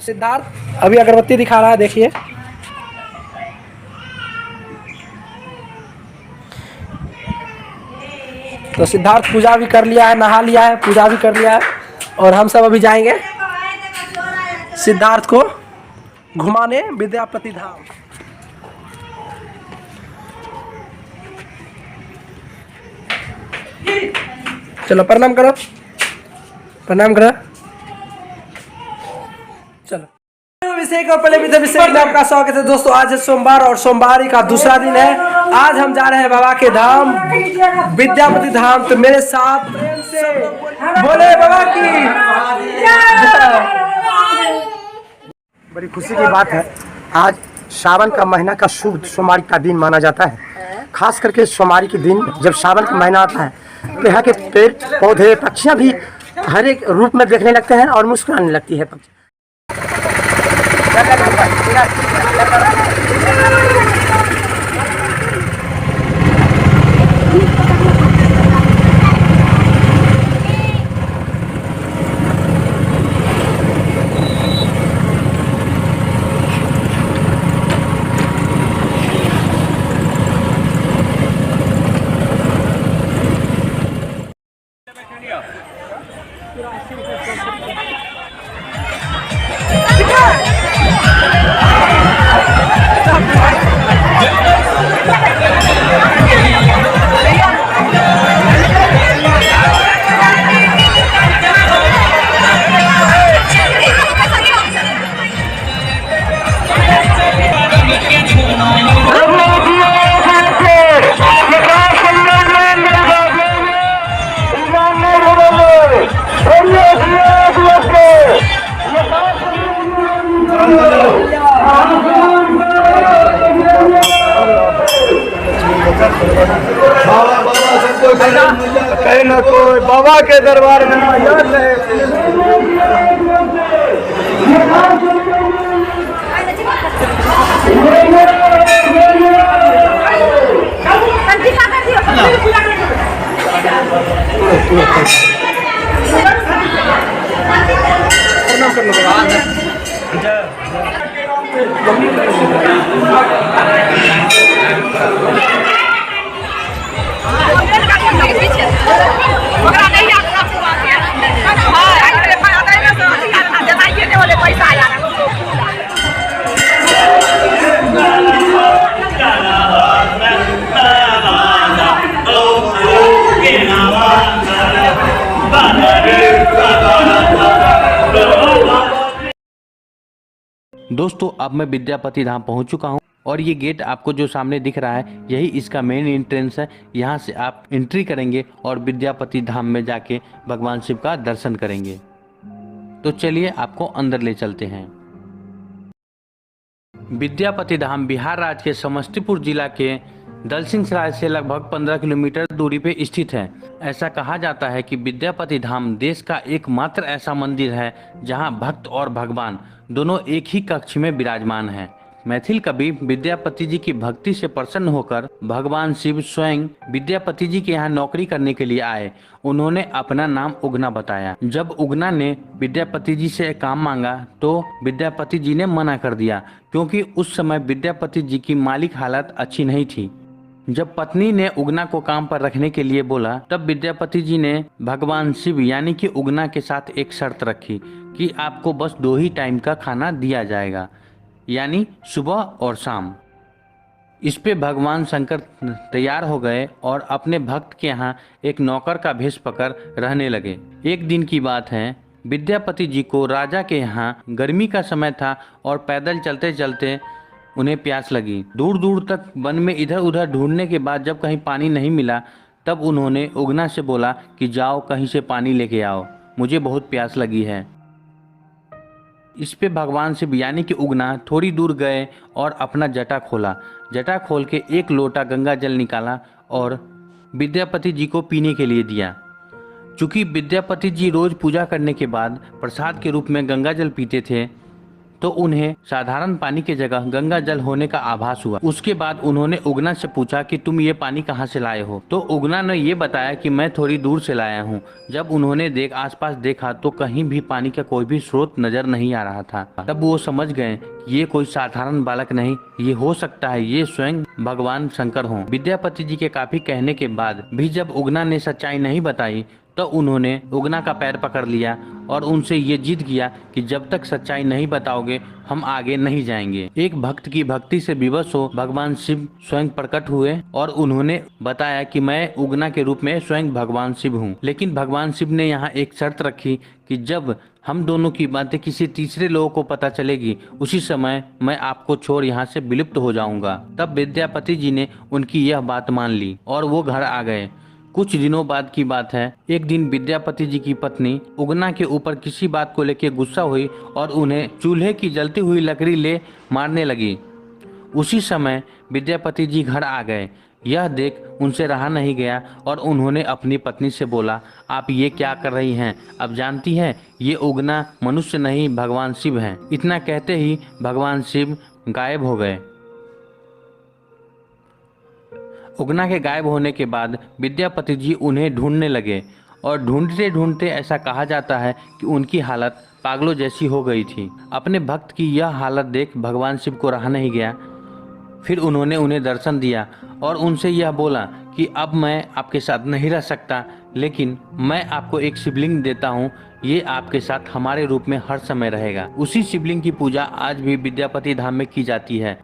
सिद्धार्थ अभी अगरबत्ती दिखा रहा है, देखिए। तो सिद्धार्थ पूजा भी कर लिया है, नहा लिया है, पूजा भी कर लिया है, और हम सब अभी जाएंगे सिद्धार्थ को घुमाने विद्यापति धाम। चलो प्रणाम करो, प्रणाम करो, चलो। अभिषेक और पहले अभिषेक में आपका स्वागत है दोस्तों। आज है सोमवार और सोमवारी का दूसरा दिन है। आज हम जा रहे हैं बाबा के धाम, विद्यापति धाम। तो मेरे साथ प्रेम से बोले बाबा की। बड़ी खुशी की बात है, आज सावन का महीना का शुभ सोमवारी का दिन माना जाता है। खास करके सोमवारी के दिन जब सावन का महीना आता है तो यहाँ के पेड़ पौधे पक्षियाँ भी हर एक रूप में देखने लगते हैं और मुस्कुराने लगती है पक्षी। कहीं ना कोई बाबा के दरबार में मौजूद है। दोस्तों अब मैं विद्यापति धाम पहुंच चुका हूं और ये गेट आपको जो सामने दिख रहा है यही इसका मेन एंट्रेंस है। यहां से आप एंट्री करेंगे और विद्यापति धाम में जाके भगवान शिव का दर्शन करेंगे। तो चलिए आपको अंदर ले चलते हैं। विद्यापति धाम बिहार राज्य के समस्तीपुर जिला के दलसिंहसराय से लगभग 15 किलोमीटर दूरी पे स्थित है। ऐसा कहा जाता है कि विद्यापति धाम देश का एकमात्र ऐसा मंदिर है जहां भक्त और भगवान दोनों एक ही कक्ष में विराजमान हैं। मैथिल कवि विद्यापति जी की भक्ति से प्रसन्न होकर भगवान शिव स्वयं विद्यापति जी के यहाँ नौकरी करने के लिए आए। उन्होंने अपना नाम उगना बताया। जब उगना ने विद्यापति जी से काम मांगा तो विद्यापति जी ने मना कर दिया, क्योंकि उस समय विद्यापति जी की मालिक हालत अच्छी नहीं थी। जब पत्नी ने उगना को काम पर रखने के लिए बोला तब विद्यापति जी ने भगवान शिव यानी कि उगना के साथ एक शर्त रखी कि आपको बस 2 ही टाइम का खाना दिया जाएगा, यानी सुबह और शाम। इस पे भगवान शंकर तैयार हो गए और अपने भक्त के यहाँ एक नौकर का भेष पकड़ रहने लगे। एक दिन की बात है, विद्यापति जी को राजा के यहाँ गर्मी का समय था और पैदल चलते चलते उन्हें प्यास लगी। दूर दूर तक वन में इधर उधर ढूंढने के बाद जब कहीं पानी नहीं मिला तब उन्होंने उगना से बोला कि जाओ कहीं से पानी लेके आओ, मुझे बहुत प्यास लगी है। इस पे भगवान शिव यानी कि उगना थोड़ी दूर गए और अपना जटा खोला। जटा खोल के 1 लोटा गंगा जल निकाला और विद्यापति जी को पीने के लिए दिया। चूँकि विद्यापति जी रोज पूजा करने के बाद प्रसाद के रूप में गंगा जल पीते थे, तो उन्हें साधारण पानी की जगह गंगा जल होने का आभास हुआ। उसके बाद उन्होंने उगना से पूछा कि तुम ये पानी कहाँ से लाए हो। तो उगना ने ये बताया कि मैं थोड़ी दूर से लाया हूँ। जब उन्होंने आसपास देखा तो कहीं भी पानी का कोई भी स्रोत नजर नहीं आ रहा था। तब वो समझ गए कि ये कोई साधारण बालक नहीं, ये हो सकता है ये स्वयं भगवान शंकर हों। विद्यापति जी के काफी कहने के बाद भी जब उगना ने सच्चाई नहीं बताई तो उन्होंने उगना का पैर पकड़ लिया और उनसे ये जिद किया कि जब तक सच्चाई नहीं बताओगे हम आगे नहीं जाएंगे। एक भक्त की भक्ति से विवश हो भगवान शिव स्वयं प्रकट हुए और उन्होंने बताया कि मैं उगना के रूप में स्वयं भगवान शिव हूँ। लेकिन भगवान शिव ने यहाँ एक शर्त रखी कि जब हम दोनों की बातें किसी तीसरे लोगों को पता चलेगी उसी समय मैं आपको छोड़ यहाँ से विलुप्त हो जाऊंगा। तब विद्यापति जी ने उनकी यह बात मान ली और वो घर आ गए। कुछ दिनों बाद की बात है। एक दिन विद्यापति जी की पत्नी उगना के ऊपर किसी बात को लेकर गुस्सा हुई और उन्हें चूल्हे की जलती हुई लकड़ी ले मारने लगी। उसी समय विद्यापति जी घर आ गए। यह देख उनसे रहा नहीं गया और उन्होंने अपनी पत्नी से बोला, आप ये क्या कर रही हैं? अब जानती हैं ये उगना मनुष्य नहीं भगवान शिव हैं। इतना कहते ही भगवान शिव गायब हो गए। उगना के गायब होने के बाद विद्यापति जी उन्हें ढूंढने लगे और ढूंढते ढूंढते ऐसा कहा जाता है कि उनकी हालत पागलों जैसी हो गई थी। अपने भक्त की यह हालत देख भगवान शिव को रहा नहीं गया। फिर उन्होंने उन्हें दर्शन दिया और उनसे यह बोला कि अब मैं आपके साथ नहीं रह सकता, लेकिन मैं आपको एक शिवलिंग देता हूँ, ये आपके साथ हमारे रूप में हर समय रहेगा। उसी शिवलिंग की पूजा आज भी विद्यापति धाम में की जाती है।